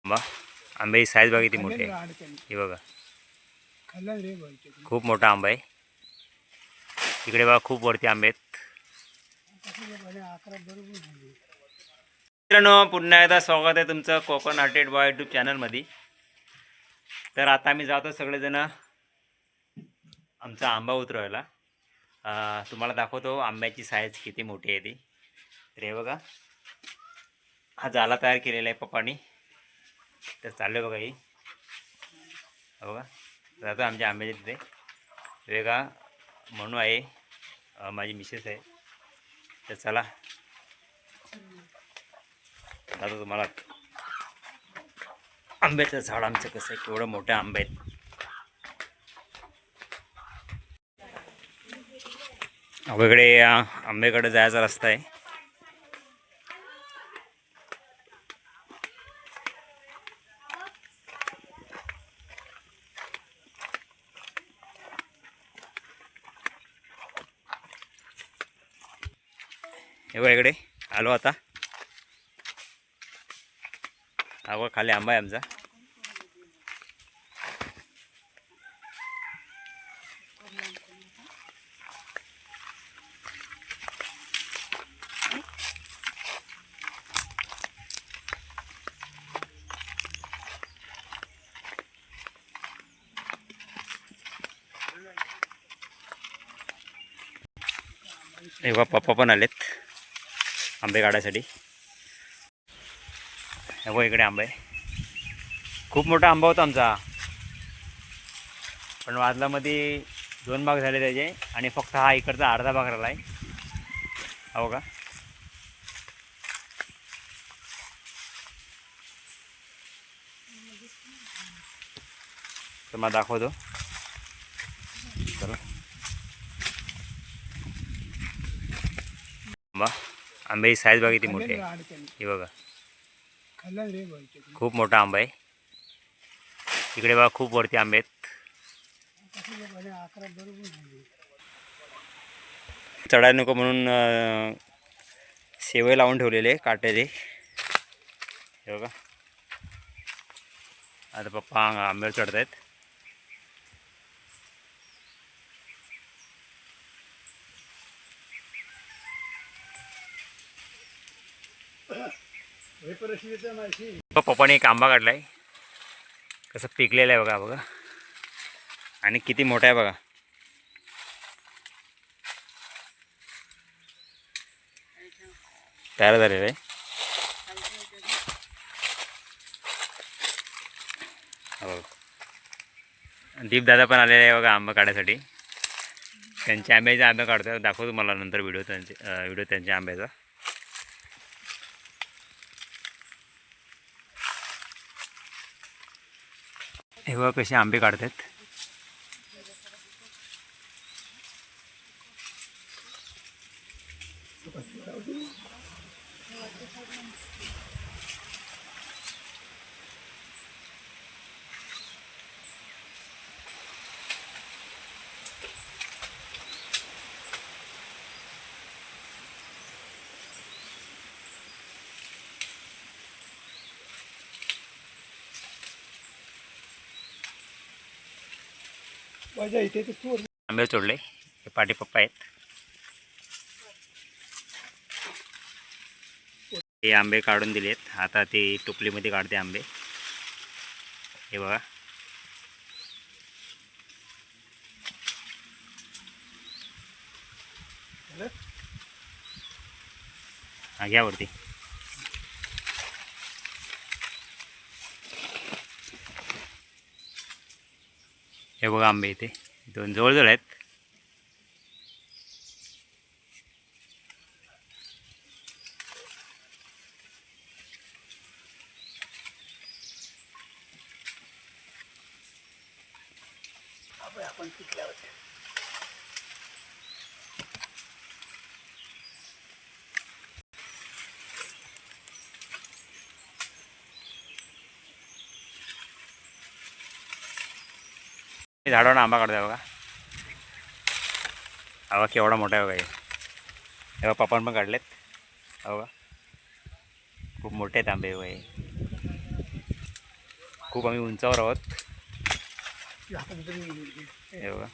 बा आंब्याची साईज बघा किती मोठी आहे. हे बघा खूप मोठा आंबा आहे. इकडे बघा खूप वरती आंबे आहेत. मित्रांनो पुन्हा एकदा स्वागत आहे तुमचं कोकण हार्टेड बॉय यूट्यूब चॅनलमध्ये. तर आता आम्ही जातो सगळेजण आमचा आंबा उतरवायला. तुम्हाला दाखवतो आंब्याची साईज किती मोठी आहे ती. तर हे बघा हा जाला तयार केलेला आहे पप्पानी. तर चाललं बघा ही बघा जातो आमच्या आंब्याच्या तिथे. वेगळा म्हणू आहे माझी मिसेस आहे. तर चला दादा तुम्हाला आंब्याचं झाड आमचं कसं आहे केवढं मोठं आंबे आहेत. इकडे आंब्याकडे जायचा रस्ता आहे. हे बघा इकडे आलो आता. हा बघा खाली आंबा आहे आमचा. हे बघा पप्पा पण आलेत आंबे काढायसाठी. हे बघा इकडे आंबा आहे. खूप मोठा आंबा होता आमचा पण वादलामध्ये 2 भाग झाले त्याचे आणि फक्त हा इकडचा अर्धा भाग राहिला आहे. हा बघा तर मला दाखवतो चला. आंबा आंब्याची साईज बघा किती मोठी आहे. हे बघा खूप मोठा आंबा आहे. इकडे बघा खूप वरती आंबे आहेत. चढायला नको म्हणून शेवय लावून ठेवलेले काट्याचे. हे बघा आता पप्पा आंब्यावर चढत आहेत. पप्पाने एक आंबा काढलाय कसं पिकलेलं आहे बघा. बघा आणि किती मोठा आहे बघा. तयार झालेलं आहे. हो दीप दादा पण आलेले आहे बघा आंबा काढायसाठी. त्यांच्या आंब्याचा आंबा काढतो दाखवतो मला नंतर व्हिडिओ त्यांच्या आंब्याचा. हे बघा कसे आंबे काढतात. आंबे तोडले हे पाठी पप्पा आहेत. हे आंबे काढून दिलेत आता ते टोपलीमध्ये काढते आंबे. हे बघा हा घ्या वरती. हे बघा आंबे इथे 2 जवळजवळ आहेत. झाडावर आंबा काढताय बघा. हा केवढा मोठा आहे बघा. हे बघा पप्पान पण काढलेत. हा बघा खूप मोठे आहेत आंबे बघा. खूप आम्ही उंचावर आहोत. हे बघा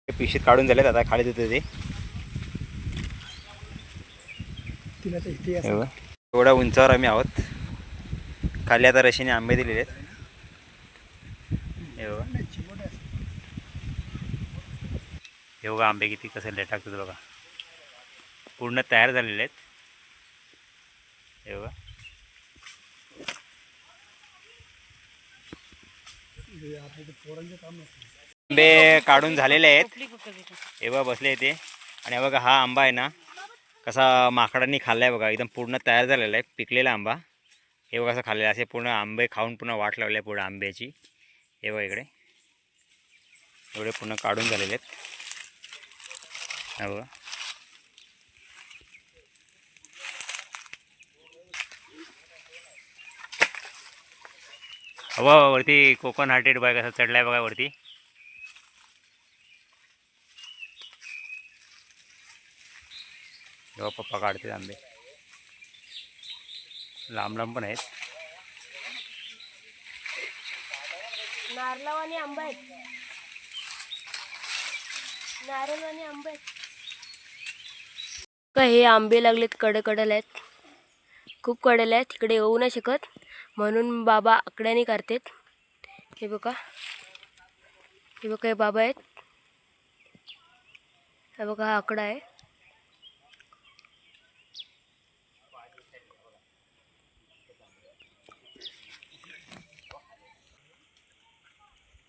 पिशीत काढून झालेत, आता खाली देतो ते. एवढ्या उंचावर आम्ही आहोत. खाली आता रशीने आंबे दिलेले आहेत. हे बघा आंबे किती कसे टाकतात बघा, पूर्ण तयार झालेले आहेत. हे बघा आंबे काढून झालेले आहेत. हे बघा बसले इथे. आणि बघा हा आंबा आहे ना कसा माकडांनी खाल्लाय बघा, एकदम पूर्ण तयार झालेला आहे, पिकलेला आंबा. हे बघा असं खाल्लेलं, असे पूर्ण आंबे खाऊन पुन्हा वाट लावली आहे पुढे आंब्याची. हे बघा इकडे एवढे पूर्ण काढून झालेले आहेत. हे बघा हवा वरती कोकण हार्टेड बाय कसा चढलाय बघा वरती. जेव्हा पप्पा काढते आंबे, लांब लांब पण आहेत. नारळावानी आंबे आहेत, नारळावानी आंबे आहेत. का हे आंबे लागलेत, कडकडला आहेत, खूप कडेला आहेत. तिकडे येऊ नाही शकत म्हणून बाबा आकड्याने काढतात. हे बघा, हे बघा हे बाबा आहेत. हे बघा हा आकडा आहे.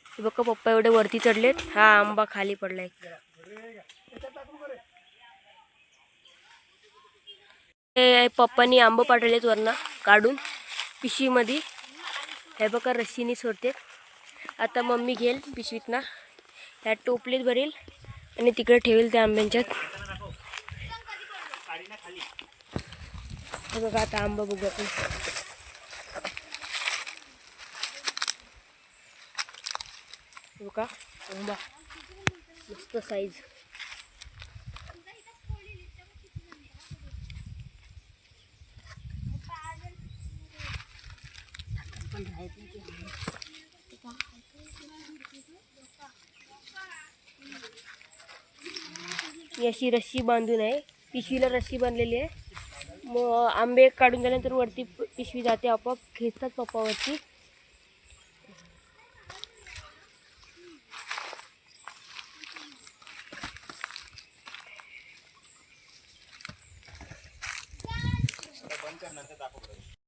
हे बघा पप्पा एवढे वरती चढलेत, हा आंबा खाली पडलाय. हे पप्पानी आंबे पाठवलेत वरना काढून पिशवीमध्ये. हे बघा रस्सीने सोडते. आता मम्मी घेईल पिशवीतना, ह्या टोपलीत भरेल आणि तिकडे ठेवेल त्या आंब्यांच्यात. हे बघा आता आंबा बघू आपण. बघा आंबा मस्त साईज. अशी रस्सी बांधून आहे, पिशवीला रस्सी बांधलेली आहे. मग आंबे काढून झाल्यानंतर वरती पिशवी जाते, आपोआप खेचतात पप्पा वरती.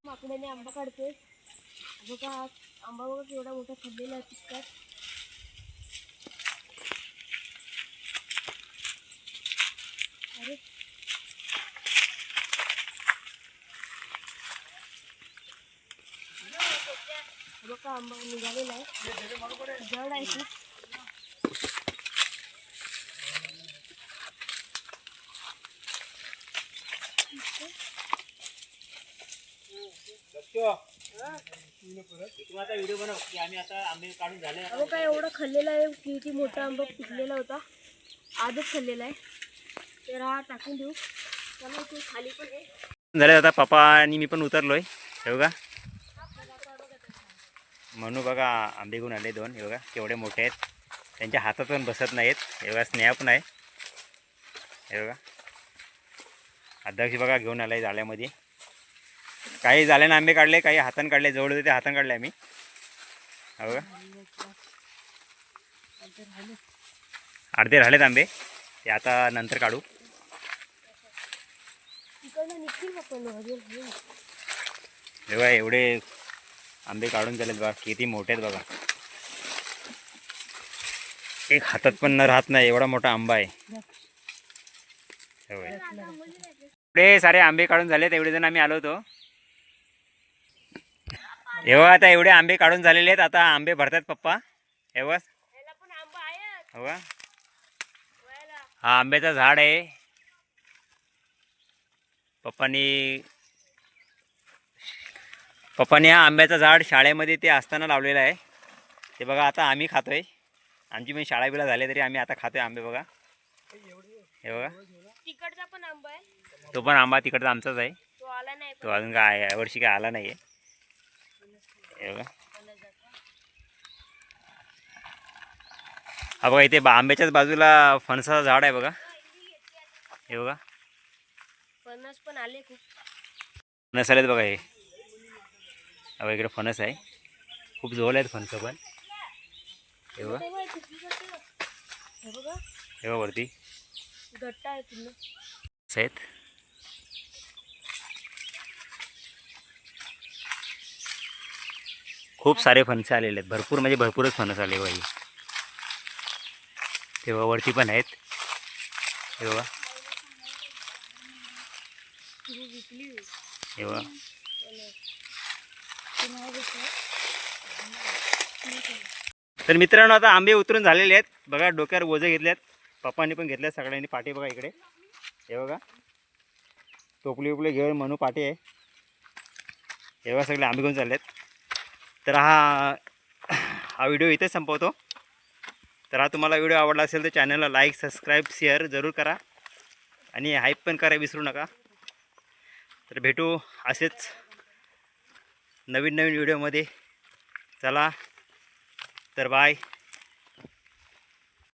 माकडाने आंबा काढतोय. बघा आंबा बघा केवढा मोठा खाल्लेला आहे पिकतात. अरे बघा आंबा निघालेला आहे, जड आहे खूप. काय एवढा खाल्लेला आहे, किती मोठा आंबा पिकलेला होता, आजच खाल्लेला आहे. तर हा टाकून देऊ. त्याला ते खाली पण आहे झाले. आता पप्पा आणि मी पण उतरलोय. हे बघा म्हणू बघा आंबे घेऊन आले 2. हे बघा केवढे मोठे आहेत, त्यांच्या हातात पण बसत नाहीत. हे बघा स्नेहा पण आहे. हे बघा अध्यक्ष बघा घेऊन आलाय जाळ्यामध्ये. काही जाळ्यानं आंबे काढले, काही हातानं काढले, जवळ होते ते हातानं काढले आम्ही. हे बघा अर्धे राहिलेत आंबे, ते आता नंतर काढू. हे बघा एवढे आंबे काढून झालेत बघा, किती मोठे आहेत बघा. एक हातात पण न राहत नाही, एवढा मोठा आंबा आहे. एवढे सारे आंबे काढून झालेत, एवढे जण आम्ही आलो होतो. हे बघा आता एवढे आंबे काढून झालेले आहेत, आता आंबे भरतात पप्पा. हे बघा हा आंब्याचं झाड आहे. पप्पानी हा आंब्याचं झाड शाळेमध्ये ते असताना लावलेलं आहे. ते बघा आता आम्ही खातोय. आमची पण शाळा बिळा झाली तरी आम्ही आता खातोय आंबे. बघा हे बघा तिकडचा पण आंबा आहे. तो पण आंबा तिकडचा आमचाच आहे. तो आला नाही तो अजून काय यावर्षी काय आला नाही आहे. हे बघा, हा बघा इथे आंब्याच्याच बाजूला फणसाचं झाड आहे बघा. हे बघा फणस पण आले खूप. फणस आलेत बघा. हे हा बघा इकडे फणस आहे. खूप जवळ आहेत फणस पण. हे बघा, हे बघा हे बघा वरती घट्ट आहे पूर्ण. असं आहेत. खूप सारे फणसे आलेले आहेत. भरपूर म्हणजे भरपूरच फणस आले बाई. ते बघा वरती पण आहेत. हे बघा, हे बघा. तर मित्रांनो आता आंबे उतरून झालेले आहेत बघा. डोक्यावर ओझे घेतले आहेत. पप्पांनी पण घेतले सगळ्यांनी. पाठी बघा इकडे. हे बघा टोपली उपले घेऊन म्हणू पाठी आहे. हे बघा सगळे आंबे घेऊन चालले आहेत. तर हा व्हिडिओ इथेच संपवतो. तर हा तुम्हाला व्हिडिओ आवडला असेल तर चॅनलला लाईक सबस्क्राईब शेअर जरूर करा आणि हाईप पण करा विसरू नका. तर भेटू असेच नवीन नवीन व्हिडिओमध्ये. चला तर बाय.